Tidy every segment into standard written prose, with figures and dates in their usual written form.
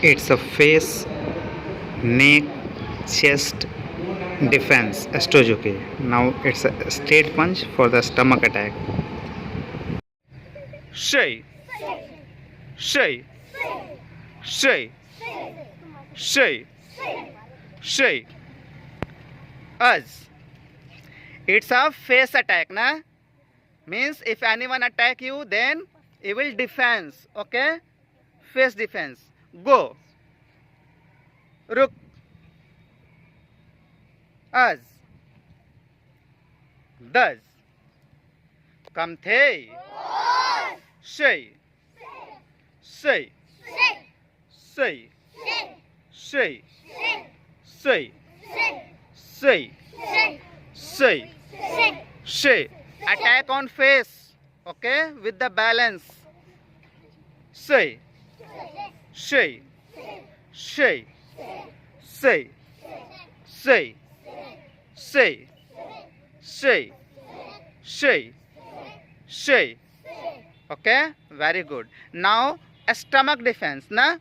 It's a face, neck, chest defense. Astrojoke. Now it's a straight punch for the stomach attack. Shay, shay, shay, shay, shay. Us. It's a face attack, na? Means if anyone attack you, then you will defense. Okay? Face defense. Go. Ruk. Az. Does. Come the. Say. Say. Say. Say. Say. Say. Say. Say. Attack on face. Okay? With the balance. Say. Say. Say. Say. Say. Say. Say. Say. Say. Okay? Very good. Now, stomach defense, na?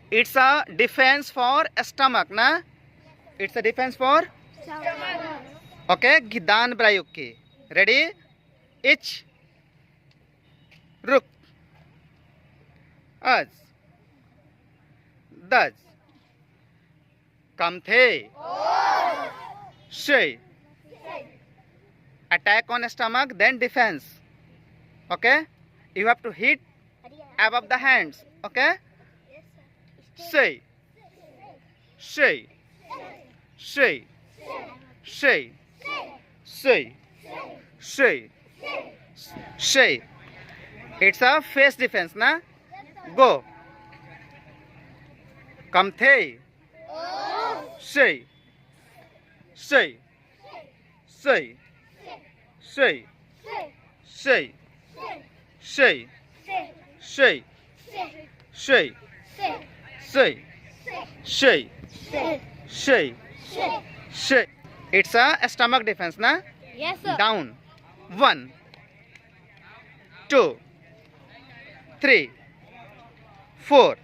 It's a defense for stomach, na? It's a defense for? Okay? Gidan Brayuki. Ready? Ich. Ruk. Az. Does. Come the. Say. Attack on stomach, then defense. Okay? You have to hit above the hands. Okay? Say. Say. Say. Say. Say. Say. Say. It's a face defense, na? Go. Come the. Say. Say. Say. Say. Say. Say. Say. Say. Say. Say. Say. Say. It's a stomach defense, na? Yes, sir. Down. 1, 2, 3, 4,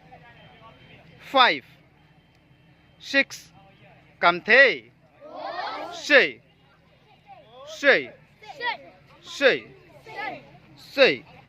5, 6. Come the. Say. Say. Say. Say.